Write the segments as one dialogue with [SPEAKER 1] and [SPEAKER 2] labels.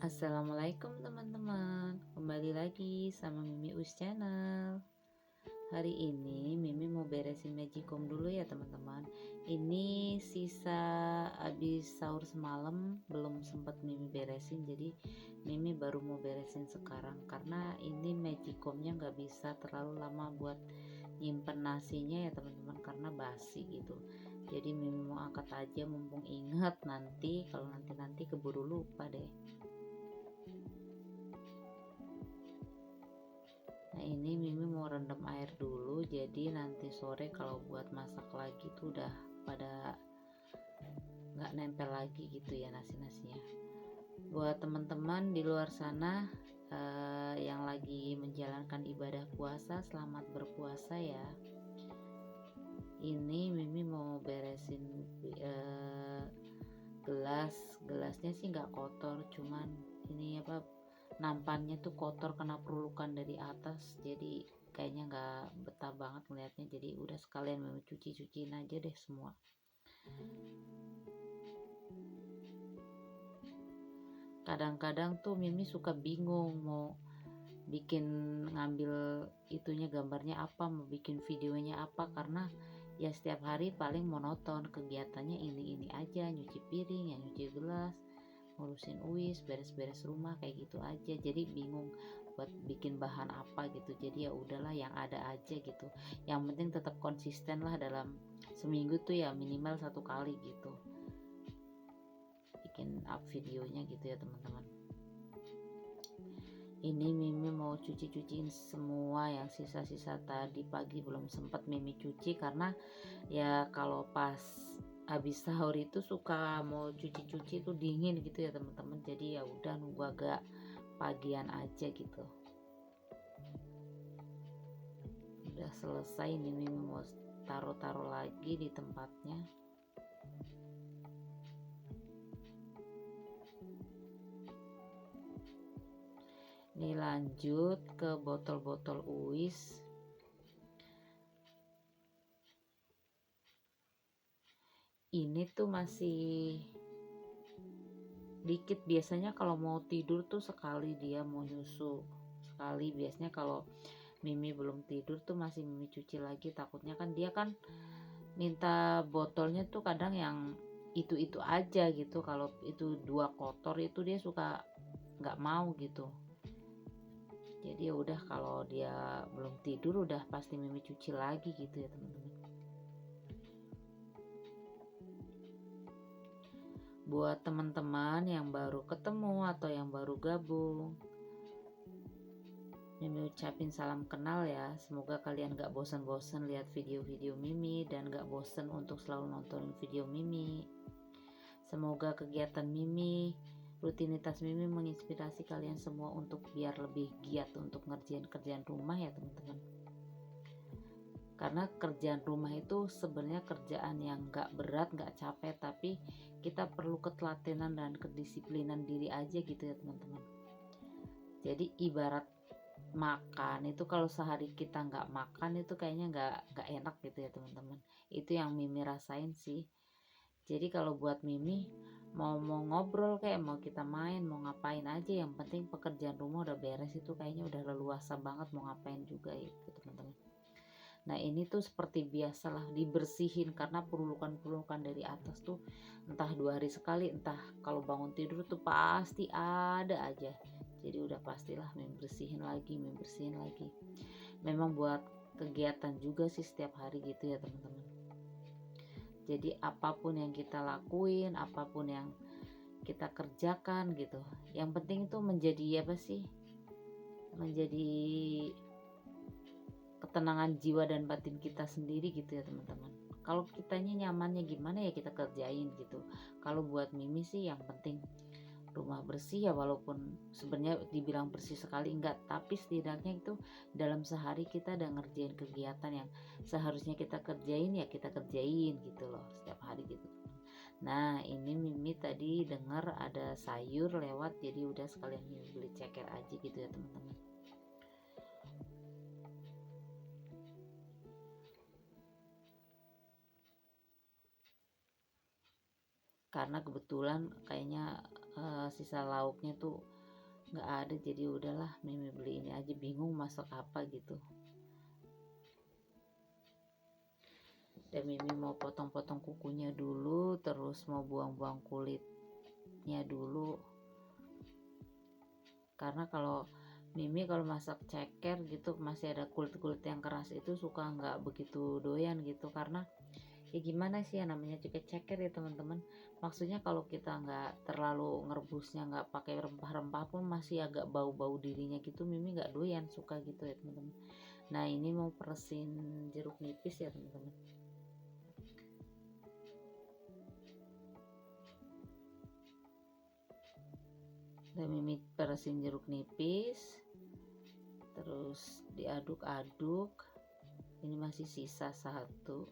[SPEAKER 1] Assalamualaikum teman-teman, kembali lagi sama Mimi Us Channel. Hari ini Mimi mau beresin magicom dulu ya teman-teman. Ini sisa habis sahur semalam, belum sempat Mimi beresin, jadi Mimi baru mau beresin sekarang. Karena ini magicomnya nggak bisa terlalu lama buat nyimpen nasinya ya teman-teman, karena basi gitu. Jadi Mimi mau angkat aja mumpung ingat, nanti kalau nanti keburu lupa deh. Nah ini Mimi mau rendam air dulu, jadi nanti sore kalau buat masak lagi tuh udah pada nggak nempel lagi gitu ya nasi-nasinya. Buat teman-teman di luar sana yang lagi menjalankan ibadah puasa, selamat berpuasa ya. Ini Mimi mau beresin gelasnya sih nggak kotor, cuman ini apa, nampannya tuh kotor kena perlukan dari atas, jadi kayaknya nggak betah banget ngeliatnya. Jadi udah sekalian Mimi cuciin aja deh semua. Kadang-kadang tuh Mimi suka bingung mau bikin, ngambil itunya gambarnya apa, mau bikin videonya apa, karena ya setiap hari paling monoton kegiatannya ini aja, nyuci piring ya, nyuci gelas, ngurusin uis, beres-beres rumah, kayak gitu aja. Jadi bingung buat bikin bahan apa gitu. Jadi ya udahlah yang ada aja gitu, yang penting tetap konsisten lah, dalam seminggu tuh ya minimal 1 kali gitu bikin up videonya gitu ya teman-teman. Ini Mimi mau cuciin semua yang sisa-sisa tadi pagi belum sempat Mimi cuci, karena ya kalau pas habis sahur itu suka mau cuci tuh dingin gitu ya teman-teman. Jadi ya udah nunggu agak pagian aja gitu. Udah selesai, ini Mimi mau taruh lagi di tempatnya. Ini lanjut ke botol-botol uis. Ini tuh masih dikit, biasanya kalau mau tidur tuh sekali dia mau nyusu sekali. Biasanya kalau Mimi belum tidur tuh masih Mimi cuci lagi, takutnya kan dia kan minta botolnya tuh kadang yang itu aja gitu. Kalau itu 2 kotor itu dia suka nggak mau gitu. Jadi ya udah, kalau dia belum tidur udah pasti Mimi cuci lagi gitu ya teman-teman. Buat teman-teman yang baru ketemu atau yang baru gabung, Mimi ucapin salam kenal ya. Semoga kalian gak bosan-bosan lihat video-video Mimi dan gak bosan untuk selalu nontonin video Mimi. Semoga kegiatan Mimi, rutinitas Mimi menginspirasi kalian semua untuk biar lebih giat untuk ngerjain kerjaan rumah ya teman-teman. Karena kerjaan rumah itu sebenarnya kerjaan yang gak berat, gak capek, tapi kita perlu ketelatenan dan kedisiplinan diri aja gitu ya teman-teman. Jadi ibarat makan itu, kalau sehari kita nggak makan itu kayaknya nggak enak gitu ya teman-teman. Itu yang Mimi rasain sih. Jadi kalau buat Mimi, mau ngobrol kayak mau kita main mau ngapain aja, yang penting pekerjaan rumah udah beres, itu kayaknya udah leluasa banget mau ngapain juga itu teman-teman. Nah ini tuh seperti biasalah dibersihin, karena perlukan dari atas tuh entah 2 hari sekali, entah kalau bangun tidur tuh pasti ada aja. Jadi udah pastilah membersihin lagi. Memang buat kegiatan juga sih setiap hari gitu ya teman-teman. Jadi apapun yang kita lakuin, apapun yang kita kerjakan gitu, yang penting itu menjadi apa sih, menjadi ketenangan jiwa dan batin kita sendiri gitu ya teman-teman. Kalau kitanya nyamannya gimana ya kita kerjain gitu. Kalau buat Mimi sih yang penting rumah bersih ya, walaupun sebenarnya dibilang bersih sekali enggak, tapi setidaknya itu dalam sehari kita udah ngerjain kegiatan yang seharusnya kita kerjain ya kita kerjain gitu loh setiap hari gitu. Nah ini Mimi tadi dengar ada sayur lewat, jadi udah sekalian Mimi beli ceker aja gitu ya teman-teman. Karena kebetulan kayaknya sisa lauknya tuh nggak ada, jadi udahlah Mimi beli ini aja, bingung masak apa gitu. Dan Mimi mau potong-potong kukunya dulu, terus mau buang-buang kulitnya dulu, karena kalau Mimi kalau masak ceker gitu masih ada kulit-kulit yang keras itu suka nggak begitu doyan gitu, karena ya gimana sih ya, namanya juga ceker ya teman-teman, maksudnya kalau kita nggak terlalu ngerebusnya, nggak pakai rempah-rempah pun masih agak bau-bau dirinya gitu, Mimi nggak doyan suka gitu ya teman-teman. Nah ini mau peresin jeruk nipis ya teman-teman. Dan Mimi peresin jeruk nipis, terus diaduk-aduk. Ini masih sisa satu.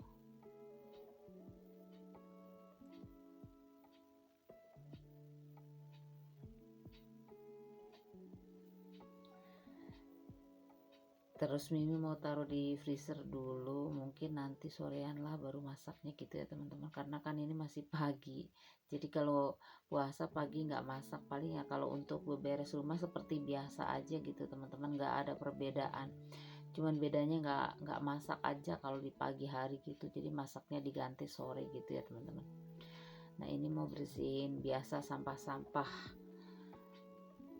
[SPEAKER 1] Terus Mimi mau taruh di freezer dulu, mungkin nanti sorean lah baru masaknya gitu ya teman-teman, karena kan ini masih pagi. Jadi kalau puasa pagi nggak masak, paling ya kalau untuk beberes rumah seperti biasa aja gitu teman-teman, nggak ada perbedaan. Cuman bedanya nggak masak aja kalau di pagi hari gitu, jadi masaknya diganti sore gitu ya teman-teman. Nah ini mau bersihin biasa sampah-sampah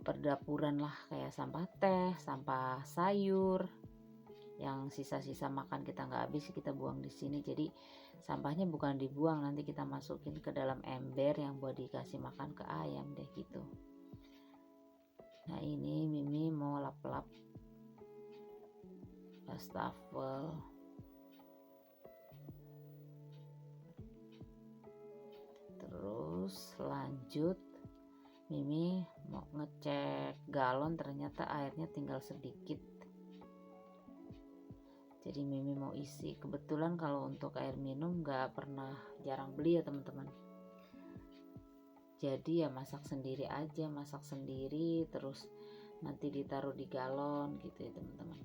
[SPEAKER 1] perdapuran lah, kayak sampah teh, sampah sayur, yang sisa-sisa makan kita nggak habis kita buang di sini. Jadi sampahnya bukan dibuang, nanti kita masukin ke dalam ember yang buat dikasih makan ke ayam deh gitu. Nah ini Mimi mau lap-lap wastafel. Terus lanjut Mimi mau ngecek galon, ternyata airnya tinggal sedikit, jadi Mimi mau isi. Kebetulan kalau untuk air minum nggak pernah, jarang beli ya teman-teman, jadi ya masak sendiri aja, masak sendiri terus nanti ditaruh di galon gitu ya teman-teman,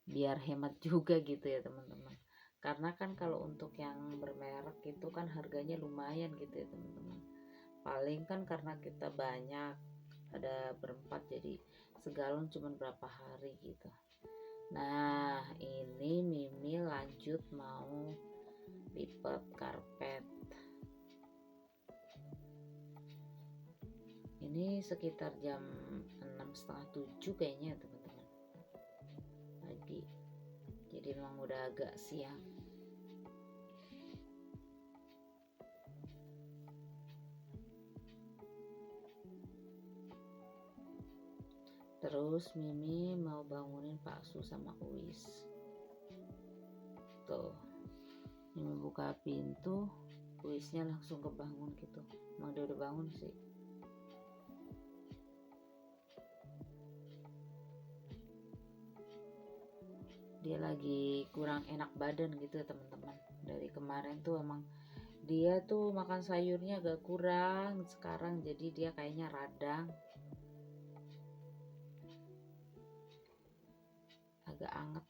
[SPEAKER 1] biar hemat juga gitu ya teman-teman. Karena kan kalau untuk yang bermerek itu kan harganya lumayan gitu ya teman-teman, paling kan karena kita banyak, ada berempat, jadi segalon cuman berapa hari gitu. Nah ini Mimi lanjut mau lipat karpet. Ini sekitar jam 6:30 kayaknya teman-teman pagi, jadi memang udah agak siang. Terus Mimi mau bangunin Pak Su sama Uis. Tuh, Mimi buka pintu, Uisnya langsung kebangun gitu. Emang dia udah bangun sih. Dia lagi kurang enak badan gitu ya teman-teman. Dari kemarin tuh emang dia tuh makan sayurnya agak kurang sekarang, jadi dia kayaknya radang, agak anget,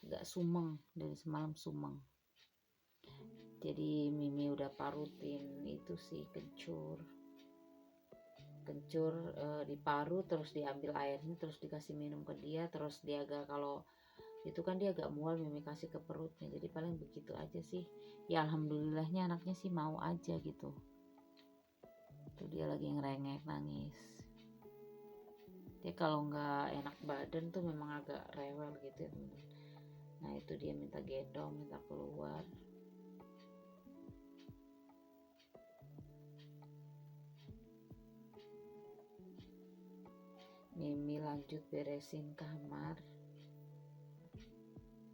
[SPEAKER 1] agak sumeng, dari semalam sumeng. Jadi Mimi udah parutin itu sih kencur diparut, terus diambil airnya, terus dikasih minum ke dia, terus dia agak, kalau itu kan dia agak mual, Mimi kasih ke perutnya, jadi paling begitu aja sih ya. Alhamdulillahnya anaknya sih mau aja gitu. Tuh dia lagi ngerengek nangis. Dia kalau nggak enak badan tuh memang agak rewel gitu ya teman-teman. Nah itu dia minta gendong, minta keluar. Mimi lanjut beresin kamar.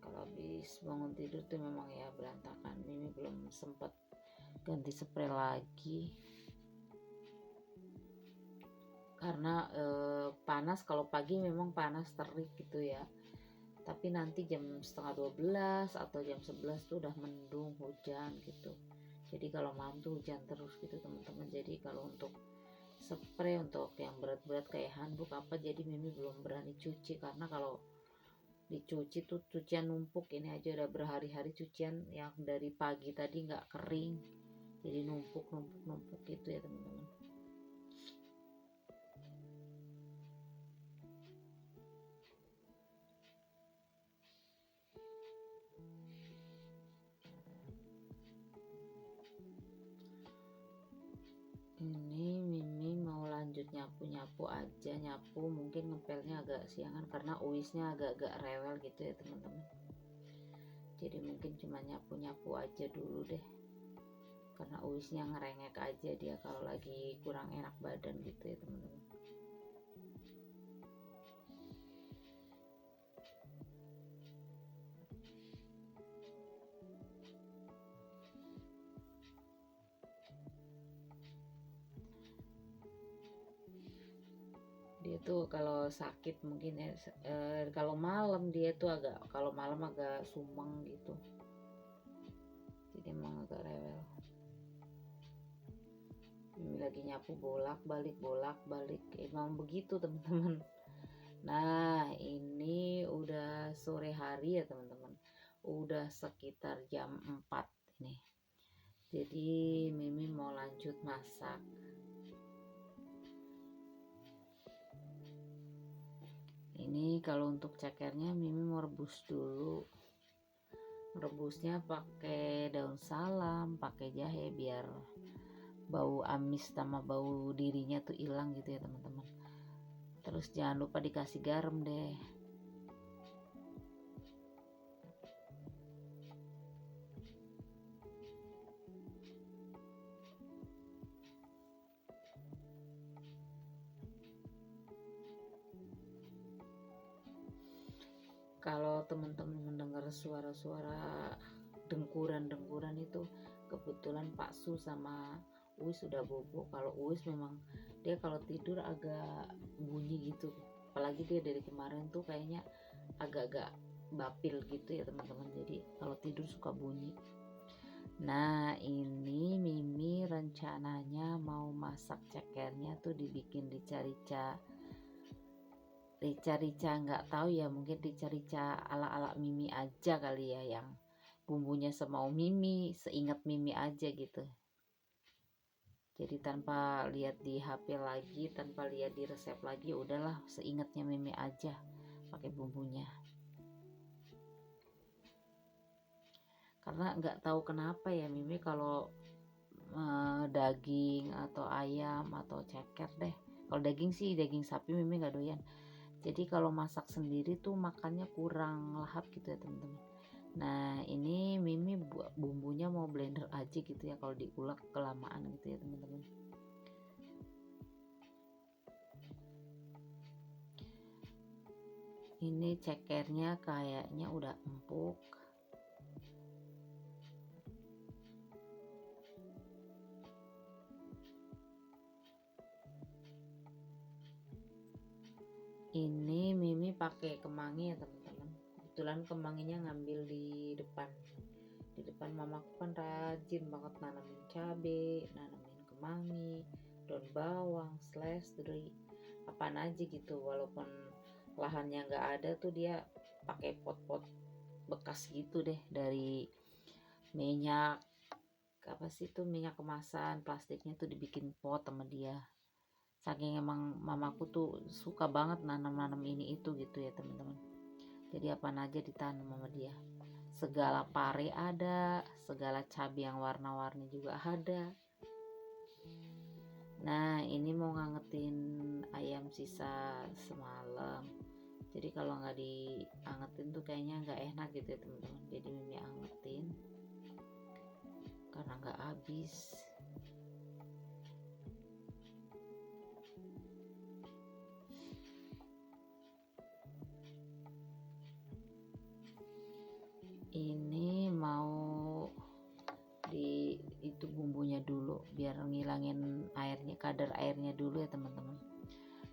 [SPEAKER 1] Kalau habis bangun tidur tuh memang ya berantakan. Mimi belum sempat ganti spray lagi karena panas. Kalau pagi memang panas terik gitu ya, tapi nanti jam setengah 12 atau jam 11 tuh udah mendung, hujan gitu. Jadi kalau malam tuh hujan terus gitu teman-teman. Jadi kalau untuk spray untuk yang berat-berat kayak handuk apa, jadi Mimi belum berani cuci, karena kalau dicuci tuh cucian numpuk. Ini aja udah berhari-hari cucian yang dari pagi tadi nggak kering, jadi numpuk numpuk numpuk gitu ya teman-teman. Ini Mimi mau lanjut nyapu-nyapu aja, nyapu mungkin ngepelnya agak siangan karena uisnya agak-agak rewel gitu ya teman-teman. Jadi mungkin cuma nyapu-nyapu aja dulu deh, karena uisnya ngerengek aja dia kalau lagi kurang enak badan gitu ya teman-teman. Dia tuh kalau sakit mungkin ya, kalau malam dia tuh kalau malam agak sumeng gitu, jadi emang agak rewel. Ini lagi nyapu bolak balik emang begitu teman-teman. Nah ini udah sore hari ya teman-teman, udah sekitar jam 4 ini, jadi Mimi mau lanjut masak. Ini kalau untuk cekernya Mimi mau rebus dulu. Rebusnya pakai daun salam, pakai jahe biar bau amis sama bau dirinya tuh hilang gitu ya teman-teman. Terus jangan lupa dikasih garam deh. Kalau teman-teman mendengar suara-suara dengkuran-dengkuran itu kebetulan Pak Su sama Uis sudah bobo. Kalau Uis memang dia kalau tidur agak bunyi gitu, apalagi dia dari kemarin tuh kayaknya agak-agak bapil gitu ya teman-teman, jadi kalau tidur suka bunyi. Nah ini Mimi rencananya mau masak cekernya tuh dibikin rica-rica nggak tahu ya, mungkin rica-rica ala-ala Mimi aja kali ya, yang bumbunya semau Mimi, seingat Mimi aja gitu. Jadi tanpa lihat di HP lagi, tanpa lihat di resep lagi, udahlah seingatnya Mimi aja pakai bumbunya. Karena nggak tahu kenapa ya Mimi kalau daging atau ayam atau ceker deh. Kalau daging sih daging sapi Mimi nggak doyan. Jadi kalau masak sendiri tuh makannya kurang lahap gitu ya teman-teman. Nah ini Mimi bumbunya mau blender aja gitu ya, kalau diulek kelamaan gitu ya teman-teman. Ini cekernya kayaknya udah empuk. Ini Mimi pakai kemangi ya teman-teman. Kebetulan kemanginya ngambil di depan. Di depan mamaku kan rajin banget nanamin cabe, nanamin kemangi, daun bawang, seledri, apaan aja gitu. Walaupun lahannya nggak ada tuh dia pakai pot-pot bekas gitu deh, dari minyak apa sih tuh, minyak kemasan plastiknya tuh dibikin pot sama dia. Saking emang mamaku tuh suka banget nanam ini itu gitu ya teman-teman. Jadi apa aja ditanam sama dia, segala pare ada, segala cabai yang warna-warni juga ada. Nah ini mau ngangetin ayam sisa semalam, jadi kalau nggak diangetin tuh kayaknya nggak enak gitu ya teman-teman. Jadi Mimi angetin karena nggak habis. Ini mau di itu bumbunya dulu biar ngilangin airnya, kadar airnya dulu ya teman-teman.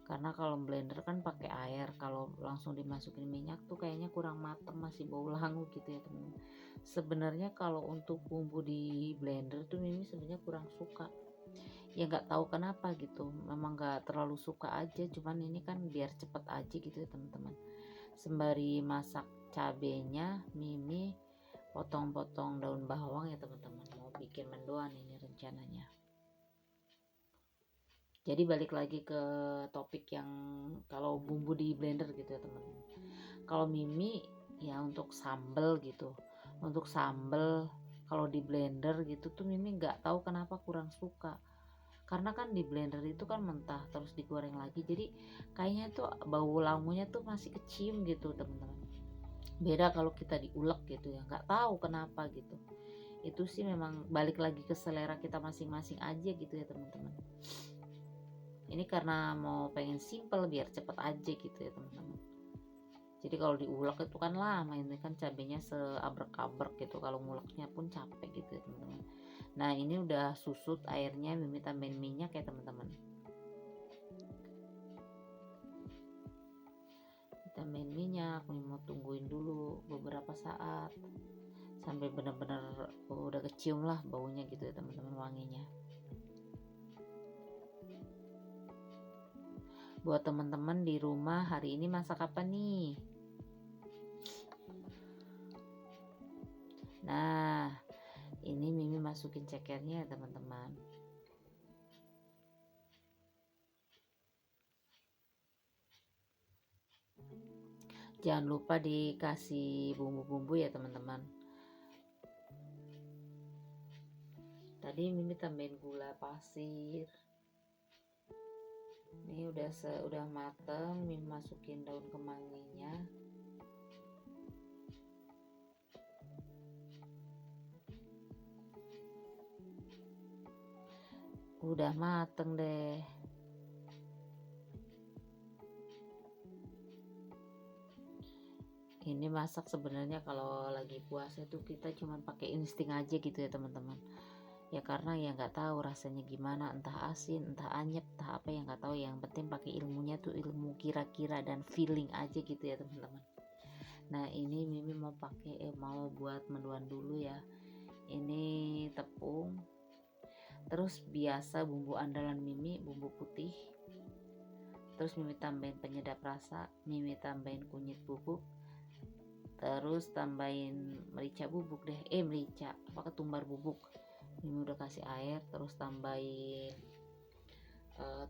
[SPEAKER 1] Karena kalau blender kan pakai air, kalau langsung dimasukin minyak tuh kayaknya kurang mateng, masih bau langu gitu ya teman. Sebenarnya kalau untuk bumbu di blender tuh Mimi sebenarnya kurang suka, ya nggak tahu kenapa gitu, memang nggak terlalu suka aja. Cuman ini kan biar cepet aja gitu ya teman-teman. Sembari masak cabenya, Mimi potong-potong daun bawang ya teman-teman, mau bikin mendoan ini rencananya. Jadi balik lagi ke topik yang kalau bumbu di blender gitu ya teman-teman. Kalau Mimi ya untuk sambel gitu, untuk sambel kalau di blender gitu tuh Mimi nggak tahu kenapa kurang suka, karena kan di blender itu kan mentah terus digoreng lagi, jadi kayaknya tuh bau lamunya tuh masih kecium gitu teman-teman. Beda kalau kita diulek gitu ya, nggak tahu kenapa gitu. Itu sih memang balik lagi ke selera kita masing-masing aja gitu ya teman-teman. Ini karena mau pengen simple biar cepet aja gitu ya teman-teman. Jadi kalau diulek itu kan lama, ini kan cabenya seabrek-abrek gitu, kalau nguleknya pun capek gitu ya teman-teman. Nah ini udah susut airnya, Mimi tambahin minyak ya teman-teman. Tambahin minyak, Mimi mau tungguin dulu beberapa saat sampai benar-benar udah kecium lah baunya gitu ya teman-teman, wanginya. Buat teman-teman di rumah hari ini masak apa nih? Nah ini Mimi masukin cekernya ya teman-teman. Jangan lupa dikasih bumbu-bumbu ya teman-teman. Tadi Mimi tambahin gula pasir. Ini udah mateng, Mimi masukin daun kemanginya. Udah mateng deh. Ini masak sebenarnya kalau lagi puasa tuh kita cuma pakai insting aja gitu ya teman-teman. Ya karena ya nggak tahu rasanya gimana, entah asin, entah anyep, entah apa, yang nggak tahu. Yang penting pakai ilmunya tuh ilmu kira-kira dan feeling aja gitu ya teman-teman. Nah ini Mimi mau buat mendoan dulu ya. Ini tepung, terus biasa bumbu andalan Mimi bumbu putih, terus Mimi tambahin penyedap rasa, Mimi tambahin kunyit bubuk, terus tambahin merica bubuk deh, merica apa, ketumbar bubuk. Mimi udah kasih air, terus tambahin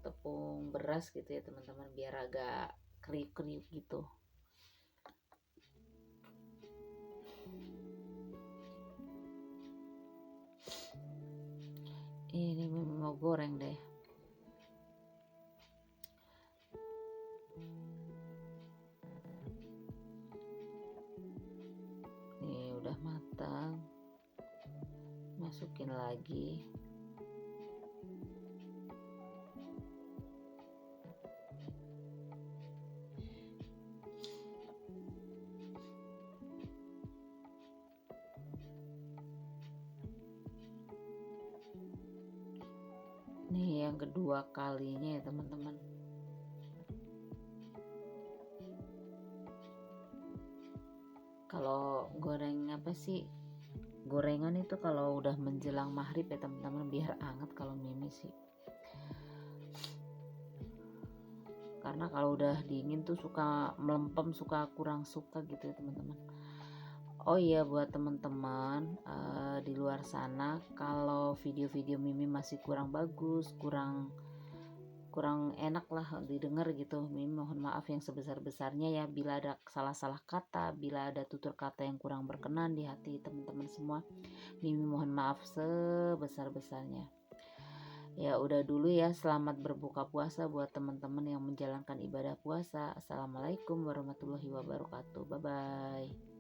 [SPEAKER 1] tepung beras gitu ya teman-teman, biar agak kriuk-kriuk gitu. Ini Mimi mau goreng deh. Nih udah matang, masukin lagi. Nih yang kedua kalinya ya teman-teman. Kalau goreng apa sih, gorengan itu kalau udah menjelang maghrib ya teman-teman, biar anget kalau Mimi sih. Karena kalau udah dingin tuh suka melempem, suka kurang suka gitu ya teman-teman. Oh iya buat teman-teman di luar sana, kalau video-video Mimi masih kurang bagus, kurang enak lah didengar gitu, Mimi mohon maaf yang sebesar-besarnya ya. Bila ada salah-salah kata, bila ada tutur kata yang kurang berkenan di hati teman-teman semua, Mimi mohon maaf sebesar-besarnya. Ya udah dulu ya, selamat berbuka puasa buat teman-teman yang menjalankan ibadah puasa. Assalamualaikum warahmatullahi wabarakatuh. Bye bye.